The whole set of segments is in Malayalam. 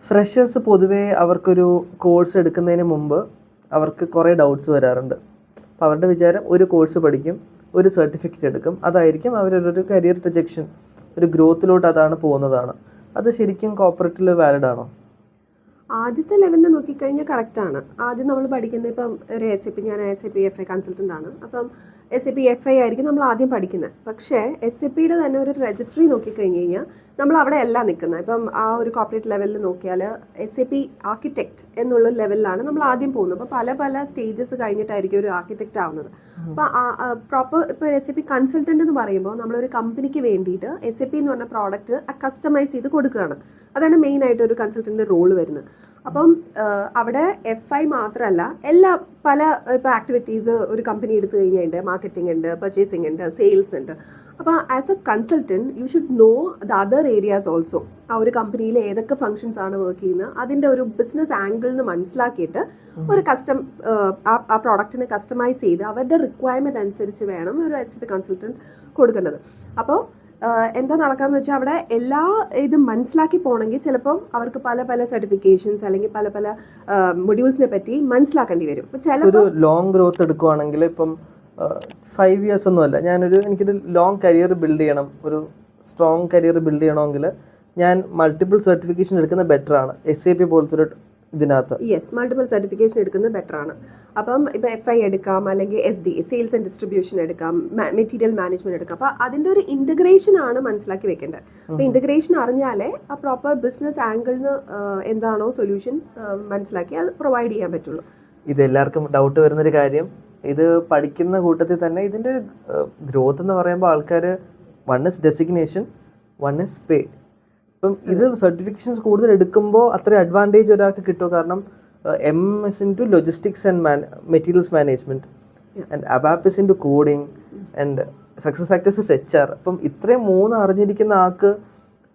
ഫ്രഷേഴ്സ് പൊതുവേ അവർക്കൊരു കോഴ്സ് എടുക്കുന്നതിന് മുമ്പ് അവർക്ക് കുറേ ഡൗട്ട്സ് വരാറുണ്ട്. അപ്പോൾ അവരുടെ വിചാരം ഒരു കോഴ്സ് പഠിക്കും, ഒരു സർട്ടിഫിക്കറ്റ് എടുക്കും, അതായിരിക്കും അവരൊരു കരിയർ പ്രൊജക്ഷൻ, ഒരു ഗ്രോത്തിലോട്ട് അതാണ് പോകുന്നതാണ്. അത് ശരിക്കും കോർപ്പറേറ്റിൽ വാലിഡ് ആണോ? ആദ്യത്തെ ലെവലിൽ നോക്കിക്കഴിഞ്ഞാൽ കറക്റ്റാണ്. ആദ്യം നമ്മൾ പഠിക്കുന്നത് ഇപ്പം ഒരു ഞാൻ SAP FI കൺസൾട്ടൻ്റ് ആണ്. അപ്പം SAP FI ആയിരിക്കും നമ്മൾ ആദ്യം പഠിക്കുന്നത്. പക്ഷേ SAP യുടെ തന്നെ ഒരു രജിസ്ട്രി നോക്കിക്കഴിഞ്ഞ് കഴിഞ്ഞാൽ നമ്മൾ അവിടെ അല്ല നിൽക്കുന്നത്. ഇപ്പം ആ ഒരു കോർപ്പറേറ്റ് ലെവലിൽ നോക്കിയാൽ SAP ആർക്കിടെക്റ്റ് എന്നുള്ള ലെവലിലാണ് നമ്മൾ ആദ്യം പോകുന്നത്. അപ്പോൾ പല പല സ്റ്റേജസ് കഴിഞ്ഞിട്ടായിരിക്കും ഒരു ആർക്കിടെക്റ്റ് ആവുന്നത്. അപ്പോൾ പ്രോപ്പർ ഇപ്പോൾ SAP കൺസൾട്ടൻ്റ് എന്ന് പറയുമ്പോൾ നമ്മളൊരു കമ്പനിക്ക് വേണ്ടിയിട്ട് SAP എന്ന് പറഞ്ഞ പ്രോഡക്റ്റ് കസ്റ്റമൈസ് ചെയ്ത് കൊടുക്കുകയാണ്. അതാണ് മെയിനായിട്ട് ഒരു കൺസൾട്ടൻ്റിൻ്റെ റോൾ വരുന്നത്. അപ്പം അവിടെ FI മാത്രമല്ല, പല ഇപ്പോൾ ആക്ടിവിറ്റീസ് ഒരു കമ്പനി എടുത്തു കഴിഞ്ഞാൽ മാർക്കറ്റിംഗ് ഉണ്ട്, പർച്ചേസിംഗ് ഉണ്ട്, സെയിൽസ് ഉണ്ട്. അപ്പോൾ as A consultant you should know the other areas also. ആ ഒരു കമ്പനിയിൽ ഏതൊക്കെ ഫങ്ഷൻസ് ആണ് വർക്ക് ചെയ്യുന്നത്, അതിൻ്റെ ഒരു ബിസിനസ് ആംഗിളിൽ നിന്ന് മനസ്സിലാക്കിയിട്ട് ഒരു ആ പ്രോഡക്റ്റിനെ കസ്റ്റമൈസ് ചെയ്ത് അവരുടെ റിക്വയർമെൻറ്റ് അനുസരിച്ച് വേണം ഒരു SAP കൺസൾട്ടൻറ്റ് കൊടുക്കേണ്ടത്. അപ്പോൾ എന്താ നടക്കാന്ന് വെച്ചാൽ അവിടെ എല്ലാ ഇതും മനസ്സിലാക്കി പോകണമെങ്കിൽ ചിലപ്പം അവർക്ക് പല പല സർട്ടിഫിക്കേഷൻസ് അല്ലെങ്കിൽ പല പല മൊഡ്യൂൾസിനെ പറ്റി മനസ്സിലാക്കേണ്ടി വരും. ഒരു ലോങ് ഗ്രോത്ത് എടുക്കുവാണെങ്കിൽ ഇപ്പം 5 years ഒന്നുമല്ല, എനിക്കൊരു ലോങ് കരിയർ ബിൽഡ് ചെയ്യണം, ഒരു സ്ട്രോങ് കരിയർ ബിൽഡ് ചെയ്യണമെങ്കിൽ ഞാൻ മൾട്ടിപ്പിൾ സർട്ടിഫിക്കേഷൻ എടുക്കുന്നത് ബെറ്റർ ആണ് SAP പോലത്തെ ഒരു ഇതിനകത്ത്. യെസ്, മൾട്ടിപ്പിൾ സർട്ടിഫിക്കേഷൻ എടുക്കുന്നത് ബെറ്റർ ആണ്. അപ്പം ഇപ്പോൾ FI എടുക്കാം, അല്ലെങ്കിൽ SD സെയിൽസ് ആൻഡ് ഡിസ്ട്രിബ്യൂഷൻ എടുക്കാം, മെറ്റീരിയൽ മാനേജ്മെന്റ് എടുക്കാം. അപ്പോൾ അതിൻ്റെ ഒരു ഇൻ്റഗ്രേഷൻ ആണ് മനസ്സിലാക്കി വെക്കേണ്ടത്. അപ്പോൾ ഇൻ്റഗ്രേഷൻ അറിഞ്ഞാലേ ആ പ്രോപ്പർ ബിസിനസ് ആംഗിളിന് എന്താണോ സൊല്യൂഷൻ മനസ്സിലാക്കി അത് പ്രൊവൈഡ് ചെയ്യാൻ പറ്റുള്ളൂ. ഇത് എല്ലാവർക്കും ഡൗട്ട് വരുന്നൊരു കാര്യം, ഇത് പഠിക്കുന്ന കൂട്ടത്തിൽ തന്നെ ഇതിൻ്റെ ഗ്രോത്ത് എന്ന് പറയുമ്പോൾ ആൾക്കാർ one is designation, one is pay. ഇപ്പം ഇത് സർട്ടിഫിക്കേഷൻസ് കൂടുതൽ എടുക്കുമ്പോൾ അത്ര അഡ്വാൻറ്റേജ് ഒരാൾക്ക് കിട്ടുമോ? കാരണം MS into logistics and materials management and ABAP is into coding and SuccessFactors is HR. അപ്പം ഇത്രയും 3 അറിഞ്ഞിരിക്കുന്ന ആൾക്ക്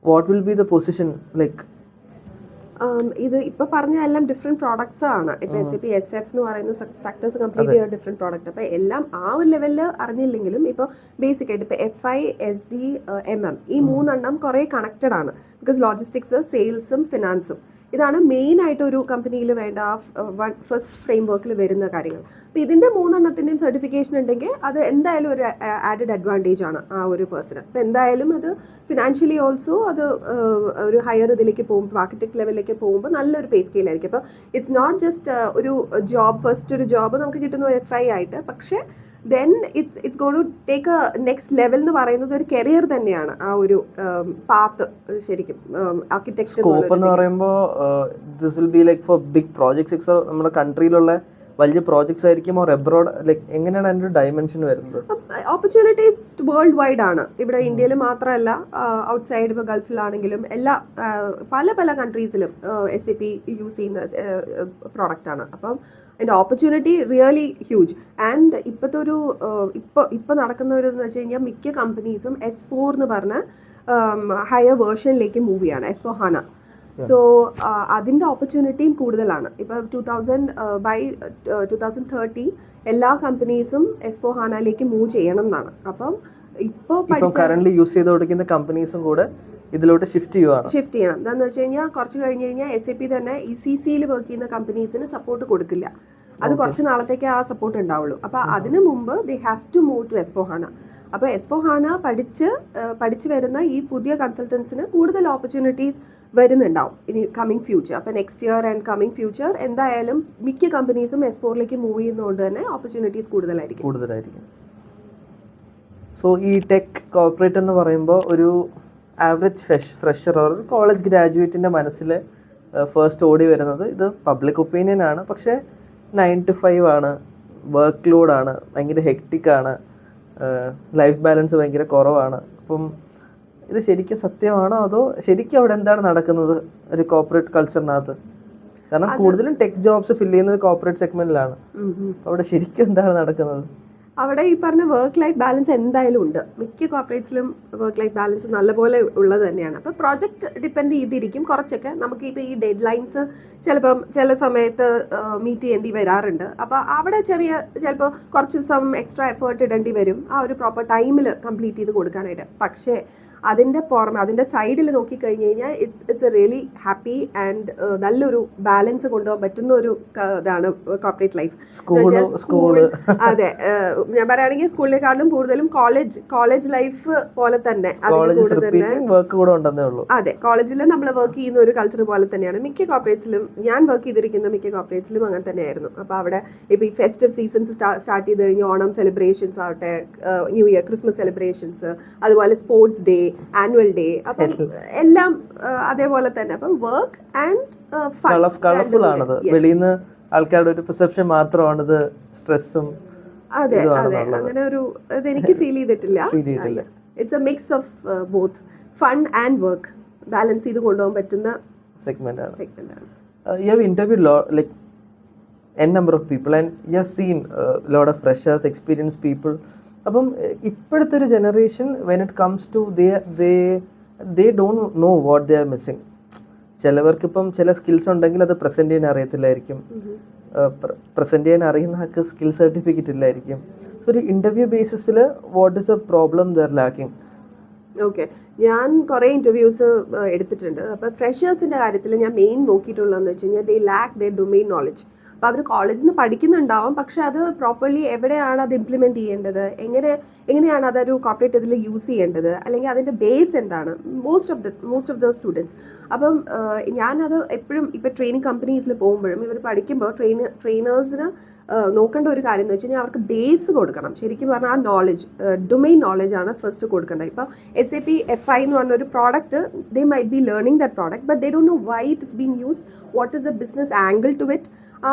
what will be the position? Like ഇത് ഇപ്പോൾ പറഞ്ഞ എല്ലാം ഡിഫറെൻറ്റ് പ്രോഡക്ട്സ് ആണ്. ഇപ്പോൾ SAP SF എന്ന് പറയുന്ന SuccessFactors കംപ്ലീറ്റ് ചെയ്ത ഡിഫറെൻറ്റ് പ്രോഡക്റ്റ്. അപ്പോൾ എല്ലാം ആ ഒരു ലെവലിൽ അറിഞ്ഞില്ലെങ്കിലും ഇപ്പോൾ ബേസിക് ആയിട്ട് ഇപ്പോൾ FI, SD, MM ഈ 3 കുറേ കണക്റ്റഡ് ആണ്. ബിക്കോസ് ലോജിസ്റ്റിക്സ്, സെയിൽസും ഫിനാൻസും ഇതാണ് മെയിൻ ആയിട്ട് ഒരു കമ്പനിയിൽ വേണ്ട ഫസ്റ്റ് ഫ്രെയിം വർക്കിൽ വരുന്ന കാര്യങ്ങൾ. അപ്പോൾ ഇതിൻ്റെ 3 സർട്ടിഫിക്കേഷൻ ഉണ്ടെങ്കിൽ അത് എന്തായാലും ഒരു ആഡഡ് അഡ്വാൻറ്റേജ് ആണ് ആ ഒരു പേഴ്സണ്. അപ്പോൾ എന്തായാലും അത് ഫിനാൻഷ്യലി ഓൾസോ അത് ഒരു ഹയർ ഇതിലേക്ക് പോകുമ്പോൾ, ആർക്കിടെക്ട് ലെവലിലേക്ക് പോകുമ്പോൾ നല്ലൊരു പേ സ്കെയിലായിരിക്കും. അപ്പോൾ ഇറ്റ്സ് നോട്ട് ജസ്റ്റ് ഒരു ജോബ്, ഫസ്റ്റ് ഒരു ജോബ് നമുക്ക് കിട്ടുന്നു FI ആയിട്ട്, പക്ഷേ then it's gonna take a next level എന്ന് പറയുന്നത് ഒരു കരിയർ തന്നെയാണ്. ആ ഒരു പാത്ത് ശരിക്കും ആർക്കിടെക്ചർ സ്കോപ്പ് എന്ന് പറയുമ്പോൾ this will be like for big projects. നമ്മുടെ കൺട്രിയിലുള്ള വലിയ പ്രോജക്ട്സ് ആയിരിക്കും ഓർ എബ്രോഡ്? ലൈക്ക് എങ്ങനെയാണ് അതിൻ്റെ ഡയമെൻഷൻ വരുന്നത്? ഓപ്പർച്യൂണിറ്റീസ് വേൾഡ് വൈഡ് ആണ്. ഇവിടെ ഇന്ത്യയിൽ മാത്രമല്ല, ഔട്ട്സൈഡ് ഇപ്പോൾ ഗൾഫിലാണെങ്കിലും പല പല കൺട്രീസിലും SAP യൂസ് ചെയ്യുന്ന പ്രോഡക്റ്റാണ്. അപ്പം അതിൻ്റെ ഓപ്പർച്യൂണിറ്റി റിയലി ഹ്യൂജ്. ആൻഡ് ഇപ്പോഴത്തെ ഒരു ഇപ്പോൾ നടക്കുന്ന ഒരു എന്ന് വെച്ച് കഴിഞ്ഞാൽ മിക്ക കമ്പനീസും S4 എന്ന് പറഞ്ഞ ഹയർ വേർഷനിലേക്ക് മൂവ് ചെയ്യാണ്, S4HANA. സോ അതിൻ്റെ ഓപ്പർച്യൂണിറ്റിയും കൂടുതലാണ്. ഇപ്പോൾ 2030 എല്ലാ കമ്പനീസും S4HANAയിലേക്ക് മൂവ് ചെയ്യണം എന്നാണ്. അപ്പം ഇപ്പോൾ കറന്റ് യൂസ് ചെയ്തുകൊണ്ടിരിക്കുന്ന കമ്പനീസും കൂടെ ഇതിലോട്ട് ഷിഫ്റ്റ് ചെയ്യണം. എന്താണെന്ന് വെച്ച് കഴിഞ്ഞാൽ കുറച്ച് കഴിഞ്ഞ് കഴിഞ്ഞാൽ SAP തന്നെ ECCയിൽ വർക്ക് ചെയ്യുന്ന കമ്പനീസിന് സപ്പോർട്ട് കൊടുക്കില്ല. അത് കുറച്ച് നാളത്തേക്ക് ആ സപ്പോർട്ട് ഉണ്ടാവുള്ളൂ. അപ്പോൾ അതിനു മുമ്പ് they have to move to S4HANA. അപ്പോൾ S4HANA പഠിച്ച് വരുന്ന ഈ പുതിയ കൺസൾട്ടൻസിന് കൂടുതൽ ഓപ്പർച്യൂണിറ്റീസ് വരുന്നുണ്ടാവും ഇനി കമ്മിങ് ഫ്യൂച്ചർ. അപ്പോൾ next year and coming future എന്തായാലും മിക്ക കമ്പനീസും S4ലേക്ക് മൂവ് ചെയ്യുന്നതുകൊണ്ട് തന്നെ ഓപ്പർച്യൂണിറ്റീസ് കൂടുതലായിരിക്കും. സോ ഈ ടെക് കോർപ്പറേറ്റ് എന്ന് പറയുമ്പോൾ ഒരു ആവറേജ് ഫ്രഷർ ഓർ കോളേജ് ഗ്രാജുവേറ്റിൻ്റെ മനസ്സിൽ ഫസ്റ്റ് ഓടി വരുന്നത് ഇത് പബ്ലിക് ഒപ്പീനിയൻ ആണ്. പക്ഷേ 9 to 5 ആണ്, വർക്ക് ലോഡാണ്, ഭയങ്കര ഹെക്റ്റിക്കാണ്, ലൈഫ് ബാലൻസ് ഭയങ്കര കുറവാണ്. അപ്പം ഇത് ശരിക്കും സത്യമാണോ, അതോ ശരിക്കും അവിടെ എന്താണ് നടക്കുന്നത് ഒരു കോർപ്പറേറ്റ് കൾച്ചറിനകത്ത്? കാരണം കൂടുതലും ടെക് ജോബ്സ് ഫില്ല് ചെയ്യുന്നത് കോർപ്പറേറ്റ് സെഗ്മെന്റിലാണ്. അവിടെ ശരിക്കും എന്താണ് നടക്കുന്നത്? അവിടെ ഈ പറഞ്ഞ വർക്ക് ലൈഫ് ബാലൻസ് എന്തായാലും ഉണ്ട്. മിക്ക കോർപ്പറേറ്റ്സിലും വർക്ക് ലൈഫ് ബാലൻസ് നല്ലപോലെ ഉള്ളത് തന്നെയാണ്. അപ്പോൾ പ്രോജക്റ്റ് ഡിപ്പെൻഡ് ചെയ്തിരിക്കും കുറച്ചൊക്കെ. നമുക്കിപ്പോൾ ഈ ഡെഡ് ലൈൻസ് ചിലപ്പം ചില സമയത്ത് മീറ്റ് ചെയ്യേണ്ടി വരാറുണ്ട്. അപ്പോൾ അവിടെ ചിലപ്പോൾ കുറച്ച് എക്സ്ട്രാ എഫേർട്ട് ഇടേണ്ടി വരും ആ ഒരു പ്രോപ്പർ ടൈമിൽ കംപ്ലീറ്റ് ചെയ്ത് കൊടുക്കാനായിട്ട്. പക്ഷേ അതിൻ്റെ പുറമെ അതിൻ്റെ സൈഡിൽ നോക്കിക്കഴിഞ്ഞ് കഴിഞ്ഞാൽ it's A really happy and നല്ലൊരു ബാലൻസ് കൊണ്ടുപോകാൻ പറ്റുന്ന ഒരു ഇതാണ് കോർപ്പറേറ്റ് ലൈഫ്. അതെ, ഞാൻ പറയുകയാണെങ്കിൽ സ്കൂളിനെക്കാളും കൂടുതലും കോളേജ് ലൈഫ് പോലെ തന്നെ അതെ, കോളേജിൽ നമ്മൾ വർക്ക് ചെയ്യുന്ന ഒരു കൾച്ചർ പോലെ തന്നെയാണ് മിക്ക കോർപ്പറേറ്റ്സിലും. ഞാൻ വർക്ക് ചെയ്തിരിക്കുന്ന മിക്ക കോർപ്പറേറ്റ്സിലും അങ്ങനെ തന്നെയായിരുന്നു. അപ്പോൾ അവിടെ ഇപ്പോൾ ഈ ഫെസ്റ്റീവ് സീസൺസ് സ്റ്റാർട്ട് ചെയ്ത് കഴിഞ്ഞ് ഓണം സെലിബ്രേഷൻസ് ആവട്ടെ, ന്യൂ ഇയർ, ക്രിസ്മസ് സെലിബ്രേഷൻസ്, അതുപോലെ സ്പോർട്സ് ഡേ, ആനുവൽ ഡേ, അപ്പം എല്ലാം അതേപോലെ തന്നെ. അപ്പം വർക്ക് ആൻഡ് കളർഫുൾ ആണത്. വെളിയിൽ നിന്ന് ആൾക്കാരുടെ ഒരു പെർസെപ്ഷൻ മാത്രമാണിത് സ്ട്രെസ്സും. അതെ അതെ, അങ്ങനെ ഒരു ഇത് എനിക്ക് ഫീൽ ചെയ്തിട്ടില്ല. It's A mix of both fun and work balance ചെയ്ത് കൊണ്ടുപോകാൻ പറ്റുന്ന സെഗ്മെന്റ് ആണ്. You have interviewed like n number of people and you have seen lot of freshers, experienced people. അപ്പം ഇപ്പോഴത്തെ ഒരു generation when it comes to they don't know what they are missing. ചിലവർക്ക് ഇപ്പം ചില സ്കിൽസ് ഉണ്ടെങ്കിൽ അത് പ്രസൻറ്റ് ചെയ്യാൻ അറിയത്തില്ലായിരിക്കും. പ്രസൻറ്റ് ചെയ്യാൻ അറിയുന്ന ആൾക്ക് സ്കിൽ സർട്ടിഫിക്കറ്റ് ഇല്ലായിരിക്കും. സോ ഒരു ഇൻ്റർവ്യൂ ബേസിസിൽ what is a problem there lacking? Okay, ഞാൻ കുറേ ഇൻ്റർവ്യൂസ് എടുത്തിട്ടുണ്ട്. അപ്പോൾ ഫ്രഷേഴ്സിൻ്റെ കാര്യത്തിൽ ഞാൻ മെയിൻ നോക്കിയിട്ടുള്ളതെന്ന് വെച്ച് കഴിഞ്ഞാൽ ദേ ലാക്ക് ദെയർ ഡൊമെയിൻ നോളജ്. അപ്പോൾ അവർ കോളേജിൽ നിന്ന് പഠിക്കുന്നുണ്ടാവും, പക്ഷെ അത് പ്രോപ്പർലി എവിടെയാണ് അത് ഇംപ്ലിമെൻറ്റ് ചെയ്യേണ്ടത്, എങ്ങനെയാണ് അതൊരു കോർപ്പറേറ്റ് ഇതിൽ യൂസ് ചെയ്യേണ്ടത്, അല്ലെങ്കിൽ അതിൻ്റെ ബേസ് എന്താണ്, മോസ്റ്റ് ഓഫ് ദ സ്റ്റുഡൻസ്. അപ്പം ഞാനത് എപ്പോഴും ഇപ്പോൾ ട്രെയിനിങ് കമ്പനീസിൽ പോകുമ്പോഴും ഇവർ പഠിക്കുമ്പോൾ ട്രെയിനേഴ്സിന് നോക്കേണ്ട ഒരു കാര്യം എന്ന് വെച്ച് കഴിഞ്ഞാൽ അവർക്ക് ബേസ് കൊടുക്കണം. ശരിക്കും പറഞ്ഞാൽ ആ നോളജ്, ഡൊമെയിൻ നോളജാണ് ഫസ്റ്റ് കൊടുക്കേണ്ടത്. ഇപ്പോൾ SAP FI എന്ന് പറഞ്ഞൊരു product, they might be learning that product, but they don't know why it is been used, what is the business angle to it, ആ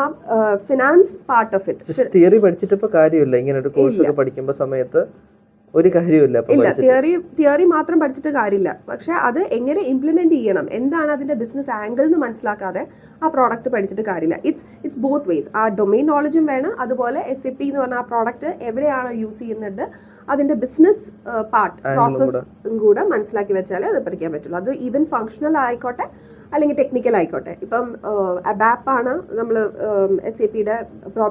finance part of it. Theory പഠിച്ചിട്ട് ഇപ്പോൾ കാര്യമില്ല. ഇങ്ങനെ ഒരു കോഴ്സ് ഒക്കെ പഠിക്കുമ്പോൾ സമയത്ത് ഒരു കാര്യമില്ല. തിയറി മാത്രം പഠിച്ചിട്ട് കാര്യമില്ല, പക്ഷെ അത് എങ്ങനെ ഇംപ്ലിമെന്റ് ചെയ്യണം, എന്താണ് അതിന്റെ ബിസിനസ് ആംഗിൾ എന്ന് മനസ്സിലാക്കാതെ ആ പ്രോഡക്റ്റ് പഠിച്ചിട്ട് കാര്യമില്ല. It's both vase. ആ ഡൊമെയിൻ നോളജും വേണം, അതുപോലെ SAP എന്ന് പറഞ്ഞ ആ പ്രോഡക്റ്റ് എവിടെയാണ് യൂസ് ചെയ്യുന്നത് അതിന്റെ ബിസിനസ് പാർട്ട് പ്രോസസ് കൂടെ മനസ്സിലാക്കി വെച്ചാലേ അത് പഠിക്കാൻ പറ്റുള്ളൂ. അത് ഈവൻ ഫങ്ഷണൽ ആയിക്കോട്ടെ അല്ലെങ്കിൽ ടെക്നിക്കൽ ആയിക്കോട്ടെ. ഇപ്പം ABAP ആണ് നമ്മൾ SAPയുടെ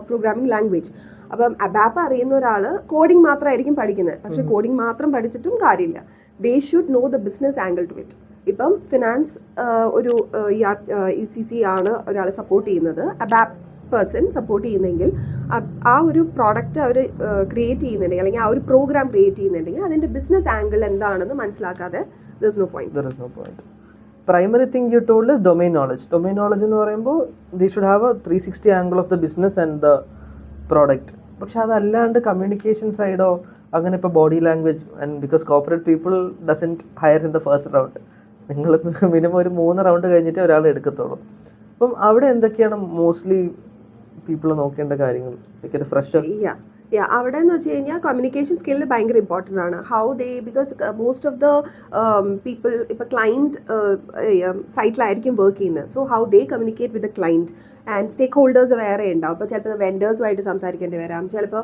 പ്രോഗ്രാമിംഗ് ലാംഗ്വേജ്. അപ്പം ABAP അറിയുന്ന ഒരാൾ കോഡിംഗ് മാത്രമായിരിക്കും പഠിക്കുന്നത്, പക്ഷെ കോഡിംഗ് മാത്രം പഠിച്ചിട്ടും കാര്യമില്ല. They should know the business angle to it. ഇപ്പം ഫിനാൻസ് ഒരു ECC ആണ് ഒരാൾ സപ്പോർട്ട് ചെയ്യുന്നത്, ABAP പേഴ്സൺ സപ്പോർട്ട് ചെയ്യുന്നെങ്കിൽ ആ ഒരു പ്രോഡക്റ്റ് അവർ ക്രിയേറ്റ് ചെയ്യുന്നുണ്ടെങ്കിൽ അല്ലെങ്കിൽ ആ ഒരു പ്രോഗ്രാം ക്രിയേറ്റ് ചെയ്യുന്നുണ്ടെങ്കിൽ അതിൻ്റെ ബിസിനസ് ആംഗിൾ എന്താണെന്ന് മനസ്സിലാക്കാതെ there is no point. Primary thing you told is domain knowledge. Domain knowledge എന്ന് പറയുമ്പോൾ they should have a 360 angle of the business and the product. പക്ഷെ അതല്ലാണ്ട് കമ്മ്യൂണിക്കേഷൻ സൈഡോ അങ്ങനെ ഇപ്പോൾ body language and because corporate people doesn't higher in the first round. നിങ്ങൾ മിനിമം ഒരു 3 റൗണ്ട് കഴിഞ്ഞിട്ട് ഒരാളെ എടുക്കത്തുള്ളൂ. അപ്പം അവിടെ എന്തൊക്കെയാണ് മോസ്റ്റ്ലി പീപ്പിൾ നോക്കേണ്ട കാര്യങ്ങൾ? ഒരു ഫ്രഷർ അവിടെ എന്ന് വെച്ച് കഴിഞ്ഞാൽ കമ്മ്യൂണിക്കേഷൻ സ്കില്ല് ഭയങ്കര ഇമ്പോർട്ടൻ്റ് ആണ്. How they, because most of the people ഇപ്പോൾ ക്ലൈൻറ്റ് സൈറ്റിലായിരിക്കും വർക്ക് ചെയ്യുന്നത്. So how they communicate with the client and stakeholders വേറെ ഉണ്ടാവും. ഇപ്പോൾ ചിലപ്പോൾ വെൻഡേഴ്സുമായിട്ട് സംസാരിക്കേണ്ടി വരാം, ചിലപ്പോൾ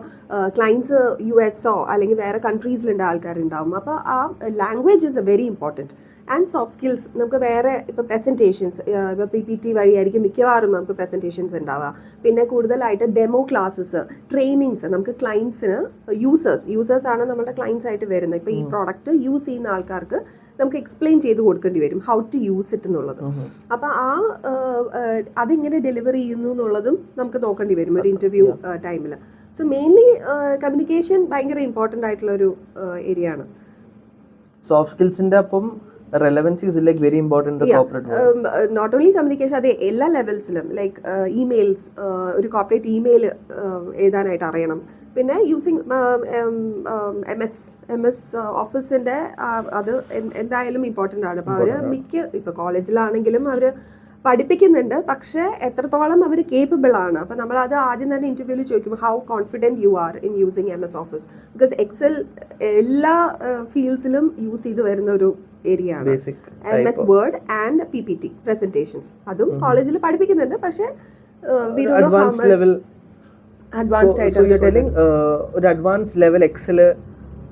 ക്ലൈൻറ്റ്സ് US അല്ലെങ്കിൽ വേറെ കൺട്രീസിലുള്ള ആൾക്കാരുണ്ടാവും. അപ്പോൾ ആ language is A very important. And soft skills നമുക്ക് വേറെ ഇപ്പോൾ പ്രസൻറ്റേഷൻസ്, ഇപ്പോൾ PPT വഴിയായിരിക്കും മിക്കവാറും നമുക്ക് പ്രസൻറ്റേഷൻസ് ഉണ്ടാവുക. പിന്നെ കൂടുതലായിട്ട് ഡെമോ ക്ലാസ്സസ്, ട്രെയിനിങ്സ് നമുക്ക് ക്ലയൻസിന് യൂസേഴ്സ് ആണ് നമ്മുടെ ക്ലയൻസ് ആയിട്ട് വരുന്നത്. ഇപ്പോൾ ഈ പ്രോഡക്റ്റ് യൂസ് ചെയ്യുന്ന ആൾക്കാർക്ക് നമുക്ക് എക്സ്പ്ലെയിൻ ചെയ്ത് കൊടുക്കേണ്ടി വരും ഹൗ ടു യൂസ് ഇറ്റ് എന്നുള്ളത്. അപ്പോൾ അതിങ്ങനെ ഡെലിവർ ചെയ്യുന്നു എന്നുള്ളതും നമുക്ക് നോക്കേണ്ടി വരും ഒരു ഇൻ്റർവ്യൂ ടൈമിൽ. സോ മെയിൻലി കമ്മ്യൂണിക്കേഷൻ ഭയങ്കര ഇമ്പോർട്ടൻ്റ് ആയിട്ടുള്ള ഒരു ഏരിയ ആണ്. സോഫ്റ്റ് സ്കിൽസിൻ്റെ അപ്പം relevancy is like very important in the corporate world. Not only communication, അതെ എല്ലാ ലെവൽസിലും ലൈക്ക് ഇമെയിൽസ്, ഒരു കോർപ്പറേറ്റ് ഇമെയിൽ എഴുതാനായിട്ട് അറിയണം. പിന്നെ യൂസിങ് MS ഓഫീസിൻ്റെ അത് എന്തായാലും ഇമ്പോർട്ടൻ്റ് ആണ്. അപ്പോൾ അവർ ഇപ്പോൾ കോളേജിലാണെങ്കിലും അവർ പഠിപ്പിക്കുന്നുണ്ട്, പക്ഷേ എത്രത്തോളം അവർ കേപ്പബിൾ ആണ്. അപ്പോൾ നമ്മളത് ആദ്യം തന്നെ ഇൻ്റർവ്യൂവിൽ ചോദിക്കും how confident you are in using MS Office. Because Excel എല്ലാ ഫീൽഡ്സിലും യൂസ് ചെയ്ത് വരുന്ന ഒരു ഏരിയ ആണ്. MS Word and PPT presentations അതും കോളേജിൽ പഠിപ്പിക്കുന്നുണ്ട്, പക്ഷേ അഡ്വാൻസ്ഡ് ലെവൽ അഡ്വാൻസ്ഡ് ആയിട്ട്. സോ യു ആർ ടെല്ലിംഗ് ഒരു advanced level Excel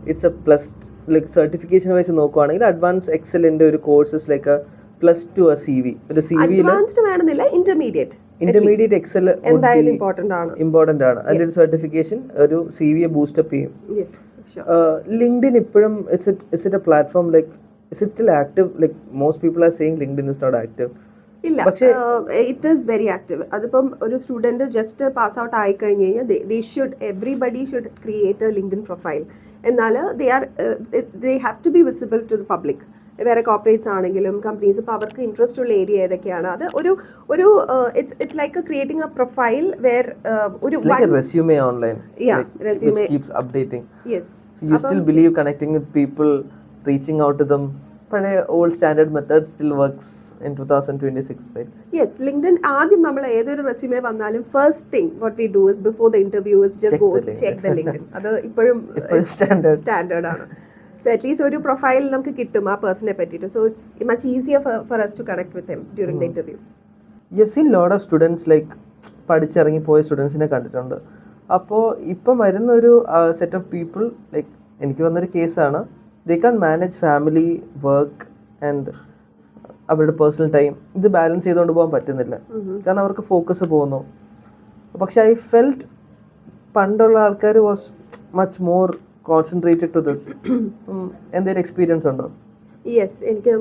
it's a plus, like certification wise നോക്കുവാണെങ്കിൽ അഡ്വാൻസ് എക്സലിന്റെ ഒരു കോഴ്സസ് ലൈക്ക് +2 a CV. ഒരു CV അഡ്വാൻസ്ഡ് വേണമെന്നില്ല, ഇന്റർമീഡിയറ്റ് എക്സൽ എന്തായാലും ഇമ്പോർട്ടന്റ് ആണ്. അതിന്റെ ഒരു സർട്ടിഫിക്കേഷൻ ഒരു CV ബൂസ്റ്റ് അപ്പ് ചെയ്യും. ലിങ്ക്ഡ്ഇൻ ഇപ്പോഴും it's A platform like is it still active? Like most people are saying LinkedIn is not active. ഇല്ല, പക്ഷേ ഇറ്റ് ഈസ് വെരി ആക്റ്റീവ്. അതിപ്പം ഒരു സ്റ്റുഡൻറ്റ് ജസ്റ്റ് പാസ് ഔട്ട് ആയി കഴിഞ്ഞ് കഴിഞ്ഞാൽ everybody should create a LinkedIn profile. എന്നാൽ they have to be visible to the public. വേറെ കോർപ്പറേറ്റ്സ് ആണെങ്കിലും കമ്പനീസ്, ഇപ്പോൾ അവർക്ക് ഇൻട്രസ്റ്റ് ഉള്ള ഏരിയ ഏതൊക്കെയാണ്, അത് ഒരു it's like creating a profile where ഒരു it's like a resume online. Yeah, like, resume. which keeps updating. Yes. So you still believe connecting with people, reaching out to them. പഴയ old standard method still works in 2026, right? Yes, LinkedIn ആദ്യം നമ്മൾ ഏതൊരു റെസ്യൂമേ വന്നാലും first thing what we do is before the interview is just go check the LinkedIn. അത് ഇപ്പോഴും സ്റ്റാൻഡേർഡ് ആണ്. സോ അറ്റ്ലീസ്റ്റ് ഒരു പ്രൊഫൈൽ നമുക്ക് കിട്ടും ആ പേഴ്സണെ പറ്റിയിട്ട്. So it's much easier for us to connect with him during the interview. You have seen lot of students like പഠിച്ചിറങ്ങി പോയ സ്റ്റുഡൻസിനെ കണ്ടിട്ടുണ്ട്. അപ്പോൾ ഇപ്പം വരുന്ന ഒരു സെറ്റ് ഓഫ് പീപ്പിൾ, ലൈക്ക് എനിക്ക് വന്നൊരു കേസാണ്, they can manage family, work and അവരുടെ പേഴ്സണൽ ടൈം. ഇത് ബാലൻസ് ചെയ്തുകൊണ്ട് പോകാൻ പറ്റുന്നില്ല, കാരണം അവർക്ക് ഫോക്കസ് പോകുന്നു. പക്ഷെ ഐ ഫെൽറ്റ് പണ്ടുള്ള ആൾക്കാർ was much more concentrated to this. എന്തെങ്കിലും എക്സ്പീരിയൻസ് ഉണ്ടോ? യെസ്, എനിക്ക്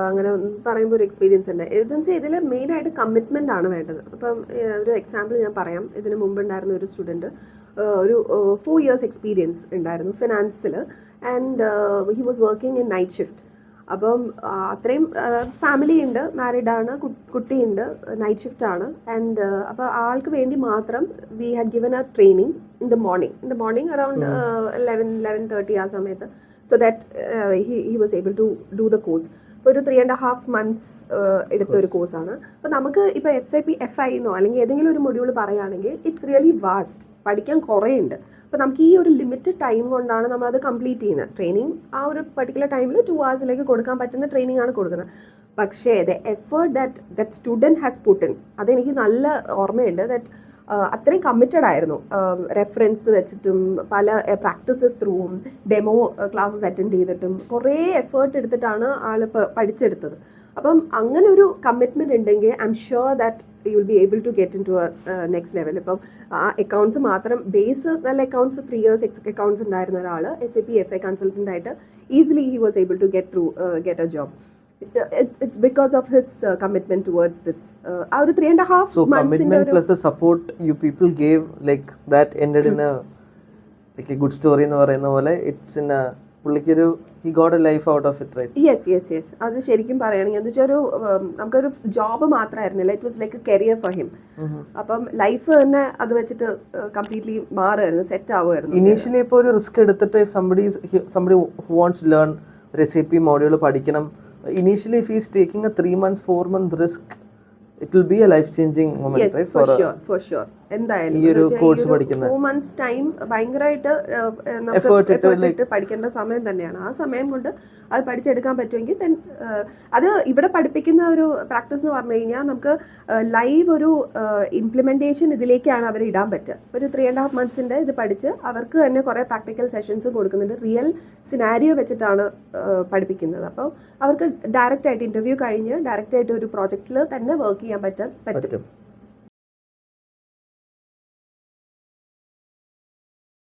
അങ്ങനെ പറയുമ്പോൾ ഒരു എക്സ്പീരിയൻസ് ഉണ്ട്. ഇതെന്ന് വെച്ചാൽ ഇതിൽ മെയിനായിട്ട് കമ്മിറ്റ്മെൻ്റ് ആണ് വേണ്ടത്. അപ്പം ഒരു എക്സാമ്പിൾ ഞാൻ പറയാം. ഇതിന് മുമ്പുണ്ടായിരുന്ന ഒരു സ്റ്റുഡൻറ്റ് ഒരു 4 years എക്സ്പീരിയൻസ് ഉണ്ടായിരുന്നു ഫിനാൻസിൽ, and he was working in night shift. അപ്പം അത്രയും ഫാമിലി ഉണ്ട്, മാരീഡാണ്, കുട്ടിയുണ്ട്, നൈറ്റ് ഷിഫ്റ്റ് ആണ്. ആൻഡ് അപ്പോൾ ആൾക്ക് വേണ്ടി മാത്രം we had given A training in the morning around 11:30 ആ സമയത്ത്. So that he was able to do the course. ഇപ്പോൾ ഒരു 3.5 months എടുത്ത ഒരു കോഴ്സാണ്. അപ്പോൾ നമുക്ക് ഇപ്പോൾ SAP FI എന്നോ അല്ലെങ്കിൽ ഏതെങ്കിലും ഒരു മൊഡ്യൂൾ പറയുകയാണെങ്കിൽ ഇറ്റ്സ് റിയലി വാസ്റ്റ്, പഠിക്കാൻ കുറേ ഉണ്ട്. അപ്പോൾ നമുക്ക് ഈ ഒരു ലിമിറ്റഡ് ടൈം കൊണ്ടാണ് നമ്മളത് കംപ്ലീറ്റ് ചെയ്യുന്നത്. ട്രെയിനിങ് ആ ഒരു പർട്ടിക്കുലർ ടൈമിൽ 2 hours കൊടുക്കാൻ പറ്റുന്ന ട്രെയിനിങ് ആണ് കൊടുക്കുന്നത്. പക്ഷേ the effort that student has put in, അതെനിക്ക് നല്ല ഓർമ്മയുണ്ട്. ദാറ്റ് അത്രയും കമ്മിറ്റഡ് ആയിരുന്നു. റെഫറൻസ് വെച്ചിട്ടും പല പ്രാക്ടീസസ് ത്രൂവും ഡെമോ ക്ലാസ്സസ് അറ്റൻഡ് ചെയ്തിട്ടും കുറേ എഫേർട്ട് എടുത്തിട്ടാണ് ആൾ പഠിച്ചെടുത്തത്. അപ്പം അങ്ങനെ ഒരു കമ്മിറ്റ്മെൻറ്റ് ഉണ്ടെങ്കിൽ I'm sure that you will be able to get into next level. ഇപ്പം ആ അക്കൗണ്ട്സ് മാത്രം ബേസ് നല്ല അക്കൗണ്ട്സ് 3 years അക്കൗണ്ട്സ് ഉണ്ടായിരുന്ന ഒരാൾ SAP FI കൺസൾട്ടൻ്റ് ആയിട്ട് easily he was able to get a job. It's because of his commitment towards this. Our 3.5 so months commitment plus the support you people gave, like that ended in a like a good story എന്ന് പറയുന്ന പോലെ. It's in a പുള്ളിക്കൊരു he got a life out of it, right? yes അത് ശരിക്കും പറയുകയാണെങ്കിൽ എന്താ വെച്ചാൽ നമുക്കൊരു ജോബ് മാത്രമായിരുന്നില്ല, it was like a career for him. അപ്പം ലൈഫ് തന്നെ അത് വെച്ചിട്ട് കംപ്ലീറ്റ്ലി മാറുമായിരുന്നു, സെറ്റ് ആവുമായിരുന്നു. ഇനീഷ്യലി ഇപ്പോൾ ഒരു റിസ്ക് എടുത്തിട്ട് somebody who wants to learn ഒരു SAP മോഡ്യൂൾ പഠിക്കണം, initially if he is taking a 3 months 4 month risk, it will be a life changing moment. Yes, right? For sure എന്തായാലും 4 months ടൈം ഭയങ്കരമായിട്ട് നമുക്ക് എഫേർട്ട് ഇട്ട് പഠിക്കേണ്ട സമയം തന്നെയാണ്. ആ സമയം കൊണ്ട് അത് പഠിച്ചെടുക്കാൻ പറ്റുമെങ്കിൽ then അത് ഇവിടെ പഠിപ്പിക്കുന്ന ഒരു പ്രാക്ടീസ് എന്ന് പറഞ്ഞു കഴിഞ്ഞാൽ നമുക്ക് ലൈവ് ഒരു ഇംപ്ലിമെൻറ്റേഷൻ ഇതിലേക്കാണ് അവർ ഇടാൻ പറ്റുക. ഒരു 3.5 months ഇത് പഠിച്ച് അവർക്ക് തന്നെ കുറേ പ്രാക്ടിക്കൽ സെഷൻസ് കൊടുക്കുന്നുണ്ട്. റിയൽ സിനാരിയോ വെച്ചിട്ടാണ് പഠിപ്പിക്കുന്നത്. അപ്പോൾ അവർക്ക് ഡയറക്റ്റ് ആയിട്ട് ഇൻ്റർവ്യൂ കഴിഞ്ഞ് ഡയറക്റ്റ് ആയിട്ട് ഒരു പ്രോജക്റ്റിൽ തന്നെ വർക്ക് ചെയ്യാൻ പറ്റും.